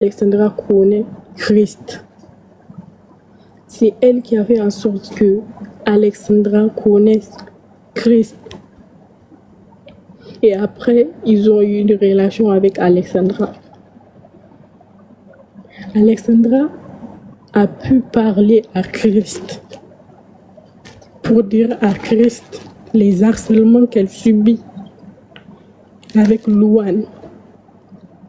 Alexandra connaît Christ. C'est elle qui a fait en sorte que Alexandra connaisse Christ. Et après, ils ont eu une relation avec Alexandra. Alexandra a pu parler à Christ pour dire à Christ les harcèlements qu'elle subit avec Louane.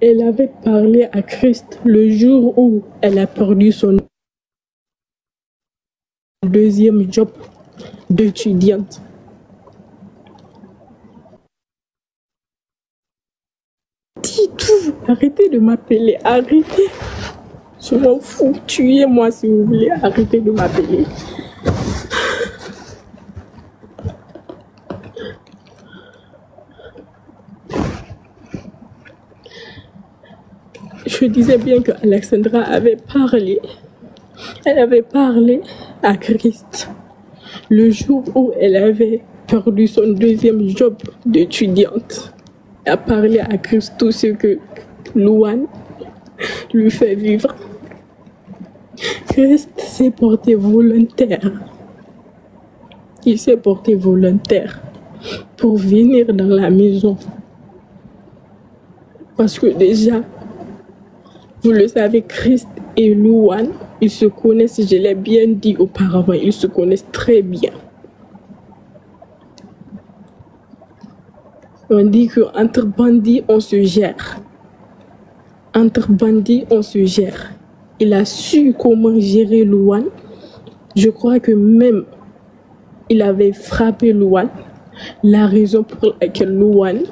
Elle avait parlé à Christ le jour où elle a perdu son deuxième job d'étudiante. Dis tout, arrêtez de m'appeler, arrêtez. Je m'en fous, tuez-moi si vous voulez, arrêtez de m'appeler. Je disais bien que Alexandra avait parlé. Elle avait parlé à Christ le jour où elle avait perdu son deuxième job d'étudiante. Elle a parlé à Christ tout ce que Louane lui fait vivre. Christ s'est porté volontaire. Il s'est porté volontaire pour venir dans la maison. Parce que déjà, vous le savez, Christ et Louane, ils se connaissent, je l'ai bien dit auparavant, ils se connaissent très bien. On dit qu'entre bandits, on se gère. Entre bandits, on se gère. Il a su comment gérer Louane. Je crois que même il avait frappé Louane. La raison pour laquelle Louane,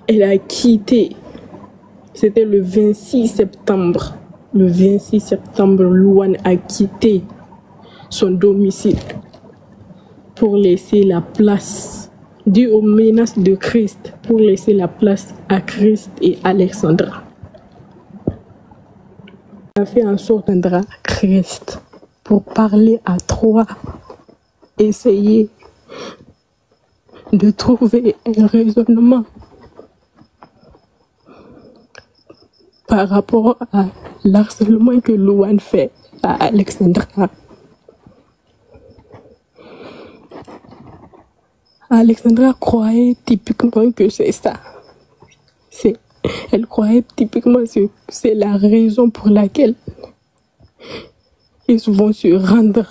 elle a quitté. C'était le 26 septembre. Le 26 septembre, Louane a quitté son domicile pour laisser la place, dû aux menaces de Christ, pour laisser la place à Christ et Alexandra. Elle a fait en sorte d'entendre Christ pour parler à trois, essayer de trouver un raisonnement par rapport à l'harcèlement que Louane fait à Alexandra. Alexandra croyait typiquement que c'est ça. Elle croyait typiquement que c'est la raison pour laquelle ils vont se rendre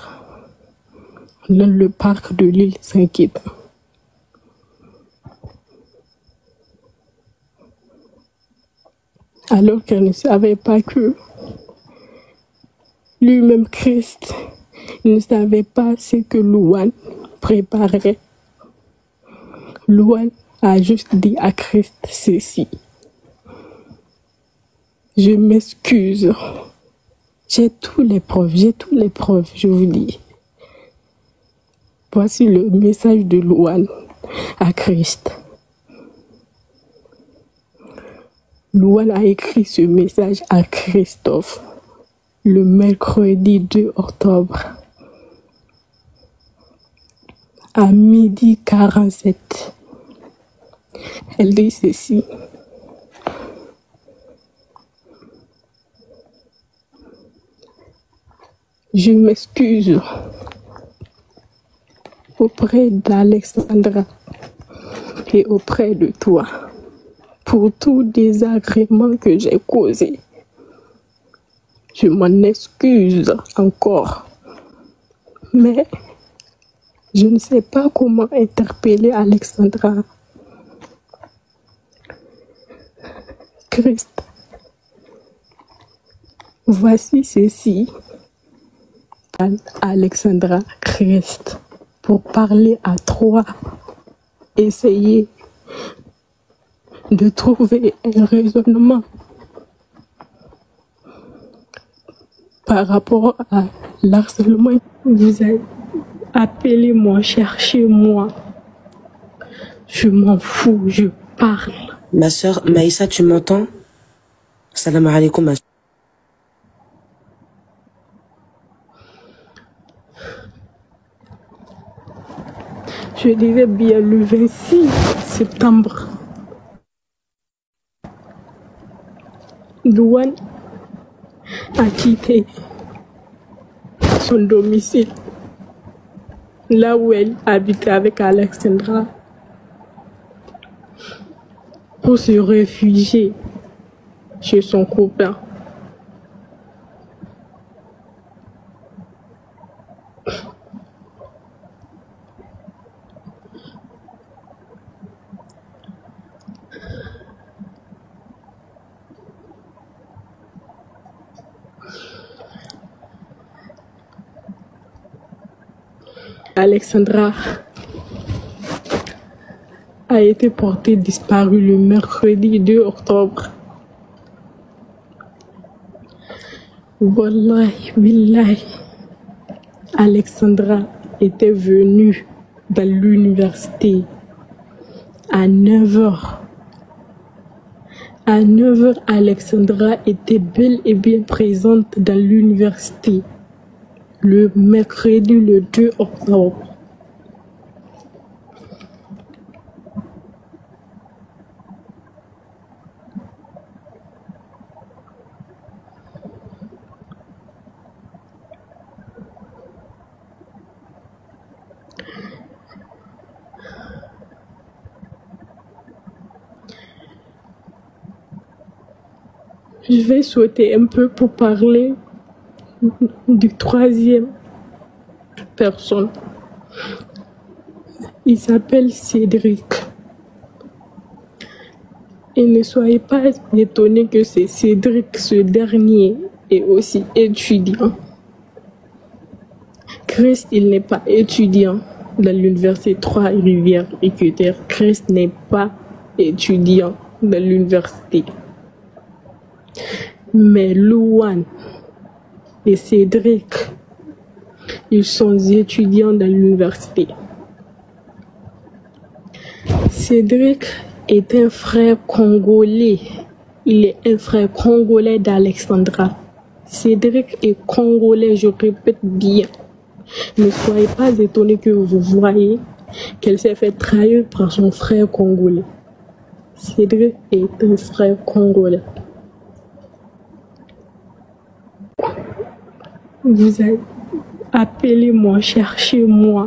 dans le parc de l'île Saint-Kitts. Alors qu'elle ne savait pas que lui-même Christ ne savait pas ce que Louane préparait. Louane a juste dit à Christ ceci: je m'excuse. J'ai tous les preuves, je vous dis. Voici le message de Louane à Christ. Louane a écrit ce message à Christophe le mercredi 2 octobre à 12h47. Elle dit ceci: je m'excuse auprès d'Alexandra et auprès de toi pour tout désagrément que j'ai causé. Je m'en excuse encore. Mais je ne sais pas comment interpeller Alexandra. Christ, voici ceci. Alexandra, Christ, pour parler à trois, essayer de trouver un raisonnement par rapport à l'harcèlement. Vous avez appelez-moi, cherchez-moi. Je m'en fous, je parle. Ma soeur Maïssa, tu m'entends? Salam alaikum, ma soeur. Je disais bien le 26 septembre. Louane a quitté son domicile, là où elle habitait avec Alexandra, pour se réfugier chez son copain. Alexandra a été portée disparue le mercredi 2 octobre. Wallahi, billahi, Alexandra était venue dans l'université à 9h. À 9h, Alexandra était bel et bien présente dans l'université le mercredi le 2 octobre. Je vais sauter un peu pour parler du troisième personne. Il s'appelle Cédric. Et ne soyez pas étonnés que c'est Cédric, ce dernier est aussi étudiant. Christ, il n'est pas étudiant dans l'université Trois-Rivières Équiterre. Christ n'est pas étudiant dans l'université. Mais Louane et Cédric, ils sont étudiants dans l'université. Cédric est un frère congolais. Il est un frère congolais d'Alexandra. Cédric est congolais, je répète bien. Ne soyez pas étonnés que vous voyez qu'elle s'est fait trahir par son frère congolais. Cédric est un frère congolais. Vous allez appelez-moi, cherchez-moi.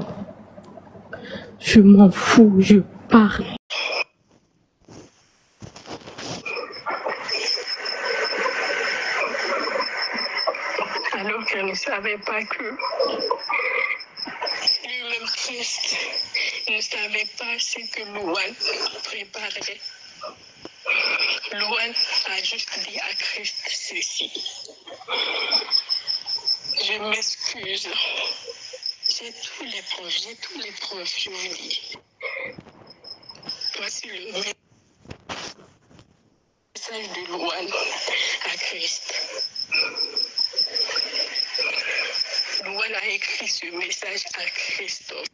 Je m'en fous, je parle. Alors qu'elle ne savait pas que lui-même Christ ne savait pas ce que Louane préparait. Louane a juste dit à Christ ceci. Je m'excuse. J'ai tous les preuves, je vous dis. Voici le message de Louane à Christ. Louane a écrit ce message à Christophe.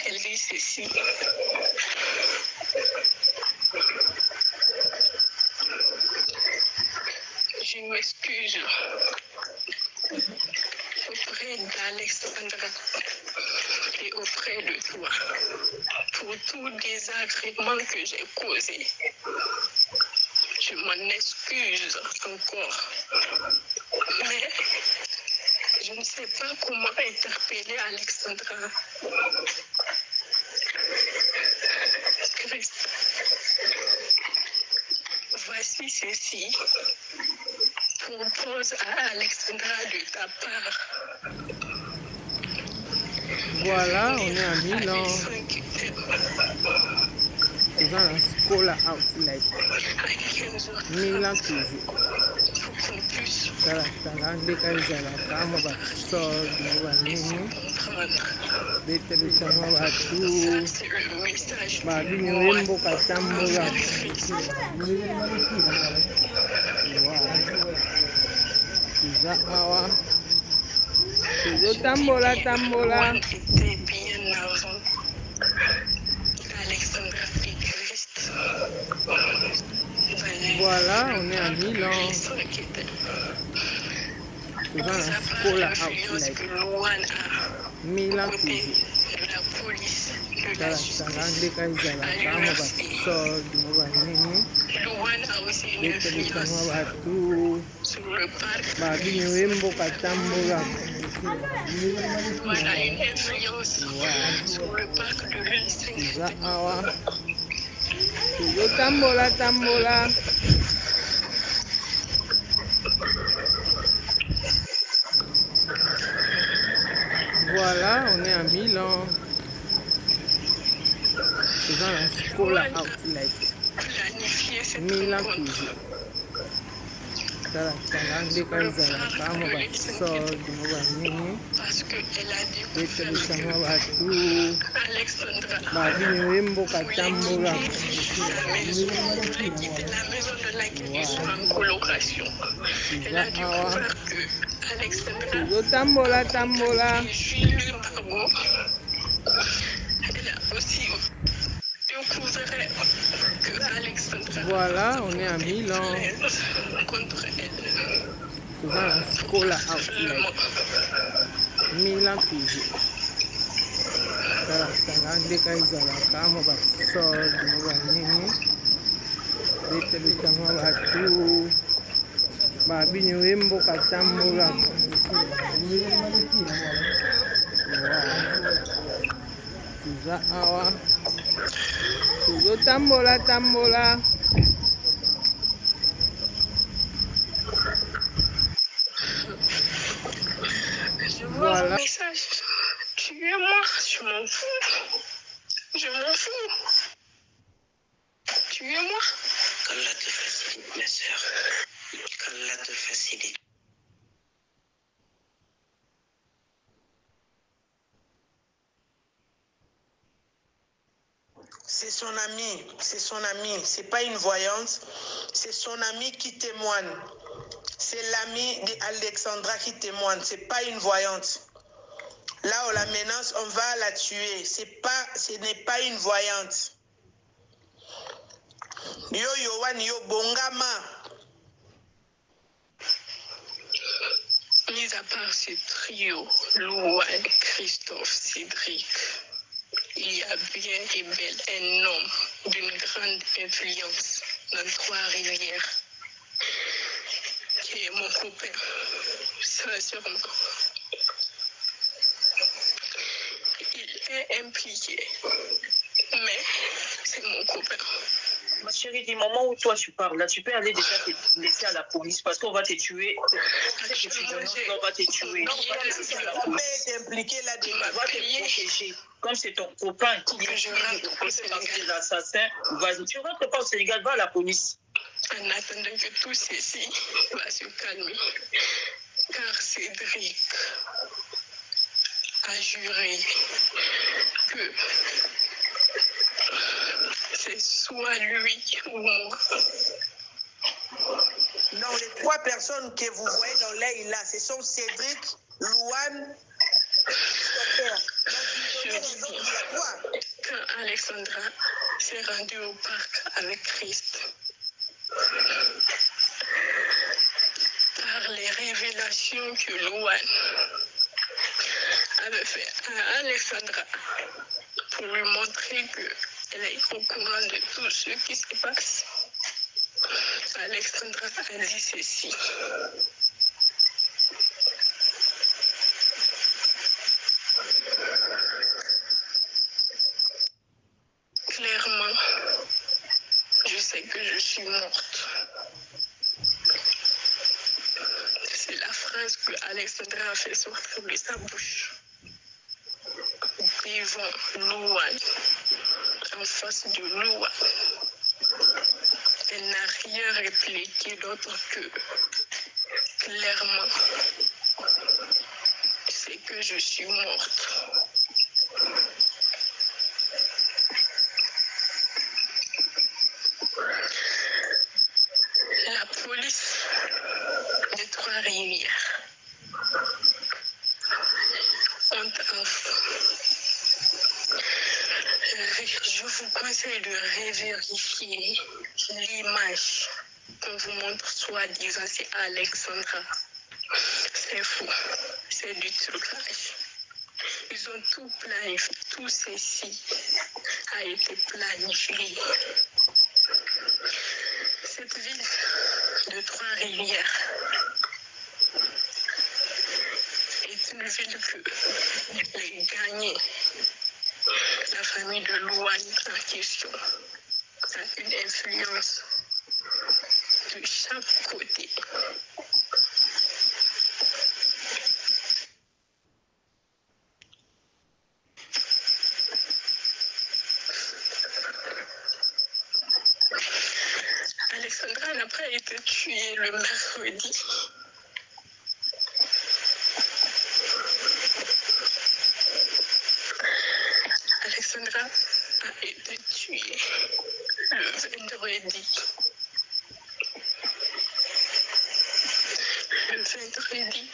Elle dit ceci. Je m'excuse auprès d'Alexandra et auprès de toi pour tout désagrément que j'ai causé. Je m'en excuse encore. Mais je ne sais pas comment interpeller Alexandra. Christ, voici ceci. Propose à Alexandra de ta part. Voilà, on est à Milan. Faisant la scola outlet. Milan toujours. Tala ndekalizala kama basodu banini betelekama batu babinyo mboka tambola tuza awa tuzo tambola voilà, on est à Milan. Faisant la scola outlet. Milan toujours. La police. Talatala ndeka ezalaka mo basolde mo banini beteleka mo batu babini oye mboka tambola eza awa tozotambola tambola. Voilà, on est à Milan. C'est dans la Scola Outlet. Milan toujours. Talatala ndeka ezalaka mo basolde mo banini beteleka mo batu babini oye mboka tambola eza awa tozotambola tambola. Voilà, on est à Milan. C'est dans la Scola Outlet. Milan toujours. Talatala ndeka ezalaka mo basolde mo banini beteleka mo batu babini oye mboka tambola eza awa tozotambola tambola. Voilà. Message. Tuez-moi, je m'en fous. Je m'en fous. Tuez-moi. Qu'Allah te facilite, ma sœur. Qu'Allah te facilite. C'est son ami, c'est pas une voyante, c'est son ami qui témoigne. C'est l'ami d'Alexandra qui témoigne, c'est pas une voyante. Là, on la menace, on va la tuer. Ce n'est pas une voyante. Yo Yohan, yo Bongama. Mis à part ce trio, Louane, Christophe, Cédric, il y a bien et bel un homme d'une grande influence dans Trois-Rivières, qui est mon copain, sincèrement. Il est impliqué, mais c'est mon copain. Ma chérie, du moment où toi tu parles, là, tu peux aller déjà te laisser à la police parce qu'on va te tuer. On va te tuer. On peut être impliqué là-dedans. On va te protéger. Comme c'est ton copain qui est des assassins, vas-y. Tu rentres pas au Sénégal, va à la police. En attendant que tout ceci va se calmer, car Cédric a juré que c'est soit lui ou moi. Non, les trois personnes que vous voyez dans l'air là, ce sont Cédric, Louane, Christopher. Quand Alexandra s'est rendue au parc avec Christ, par les révélations que Louane avait fait à Alexandra pour lui montrer qu'elle est au courant de tout ce qui se passe, Alexandra a dit ceci. Clairement, je sais que je suis morte. C'est la phrase que Alexandra a fait sortir de sa bouche. Devant Louane, en face de Louane. Elle n'a rien répliqué d'autre que clairement, c'est que je suis morte. La police des Trois-Rivières je vous conseille de revérifier l'image qu'on vous montre soi-disant c'est Alexandra. C'est faux, c'est du trucage. Ils ont tout planifié, tout ceci a été planifié. Cette ville de Trois-Rivières est une ville que les gagnés, la famille de Louane en question, a une influence de chaque côté. Alexandra n'a pas été tuée le mercredi. Alexandra a été tuée le vendredi. Le vendredi.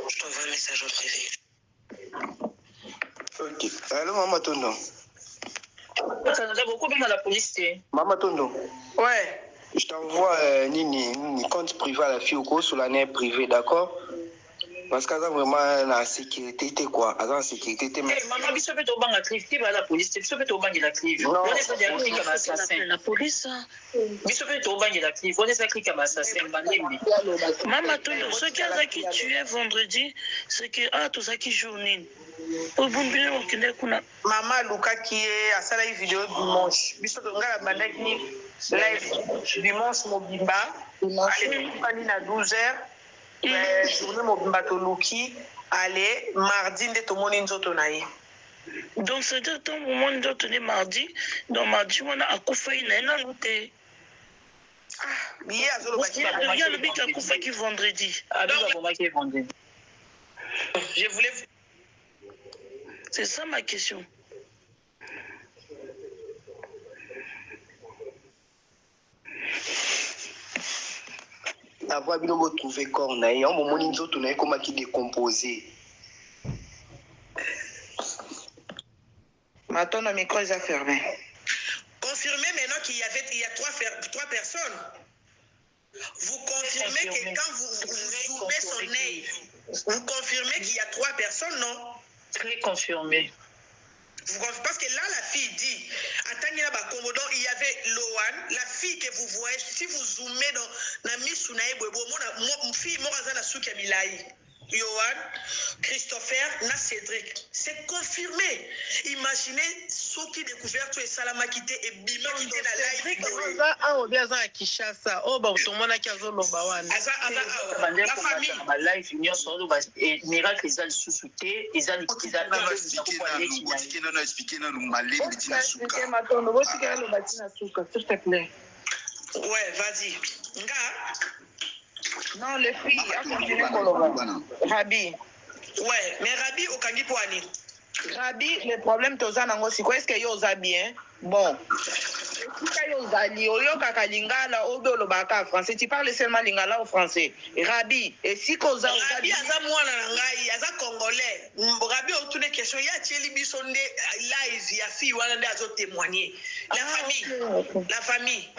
Je t'envoie un message en privé. Ok. Allô, Maman Tondo. Ça nous a beaucoup bien à la police. Maman Tondo. Ouais. Je t'envoie Nini compte privé à la fille au cours sur l'année privée, d'accord? Parce qu'elle a vraiment la sécurité, quoi. Elle a la sécurité. Maman, il se fait au banc à clive. Qui va à la police? Il se fait au banc de la clive. Non. On est ça derrière qui comme assassin. La police. Il se fait au banc de la clive. On est ça qui comme assassin. Maman, ce qui a qui tué vendredi, c'est que tout ça qui journée. Maman Luka qui est à ça la vidéo dimanche. Biso tonga la bandaki live dimanche mobimba. Allez, à 12h. Journée mobimba to Luki. Allez, mardi de tout le monde nzoto naïe. Donc c'est-à-dire que au moment nzoto ne mardi, donc mardi on a akoufa ina na noté. Il y a le mec akoufa qui vendredi. Ah, qui vendredi. Je voulais. C'est ça ma question. Avoir bien retrouvé corps naïe, en moment où nous tournons comment qui décomposé. Maintenant, le micro est fermé. Confirmez maintenant qu'il y a trois personnes. Vous confirmez que quand vous zoomez son nez, vous confirmez qu'il y a 3 personnes, non? Très confirmé. Parce que là, la fille dit, il y avait Loan, la fille que vous voyez, si vous zoomez dans la Misunaï, mon fille, Morazana Soukamilaï, Yohan, Christopher, na Cédric. C'est confirmé. Imaginez ceux qui découvrent tout et Salama quitté et Bima quitté la live. Ah, on vient à Kishasa. Oh, bah, tout le monde a qu'à zone Lobawan. La famille. La live, union sur le bas. Et miracle, ils ont sous-souté. Ils ont expliqué ouais, vas-y. Non, les filles, Rabi. Ouais, mais Rabi, au Kangi Pouani. Rabi, le problème, tu as aussi, est-ce que tu bien? Bon. Français, tu parles seulement lingala au français. Rabi, et si tu Rabi, aza mwana ngai, aza congolais. Rabi, on tourne question, il y a Thierry Bissonde live, il y a fille, wana de azo témoigner. La famille.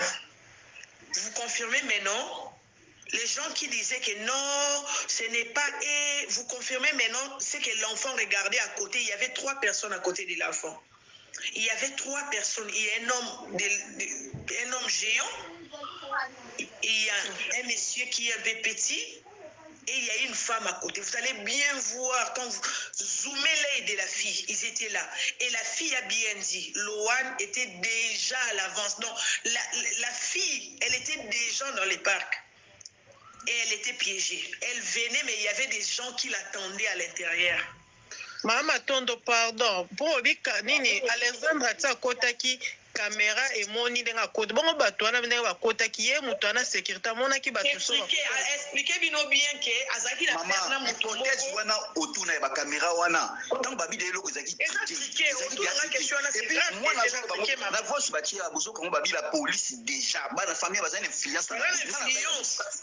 Vous confirmez maintenant? Les gens qui disaient que non, ce n'est pas et vous confirmez maintenant, c'est que l'enfant regardait à côté, il y avait 3 personnes à côté de l'enfant. Il y avait 3 personnes, il y a un homme géant, il y a un monsieur qui est un peu petit, et il y a une femme à côté. Vous allez bien voir, quand vous zoomez l'œil de la fille, ils étaient là. Et la fille a bien dit, Loan était déjà à l'avance. Non, la fille, elle était déjà dans les parcs. Et elle était piégée. Elle venait, mais il y avait des gens qui l'attendaient à l'intérieur. Maman Tondo, pardon. Pour Nini, Alexandre Tsakotaki, caméra et moni denga côté bon bato wana ndenge bakota ki ye muto ana sécurité mona ki bato so expliquer bino bien que azaki la faire na muto hypothèse wana autour na ba caméra wana tant babi de loko ezaki expliquer autour na question na c'est grave moi na voix batie ya bozo comme babi la police déjà bana famille bazana influence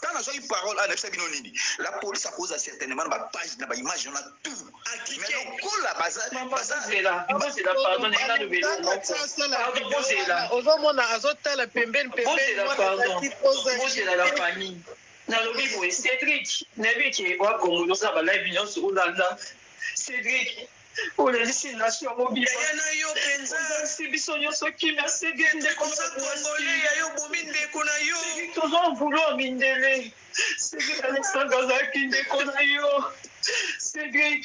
tant na joie parole à l'excès bino nini la police a posé certainement ba page na ba image on a tout mais le coup la c'est la pardon na le vélo ozomona azotala pembeni la famille na lobi boye Cédric nabi ke wa kongo ça ba live nyonso ulanda Cédric pour les destinations mobiles yana yo penza si biso nyonso ki merci gende comme ça congolais ya yo bomi ndeko na yo toujours vouloir mindele Cédric Alexandre Zaki ndeko na yo Cédric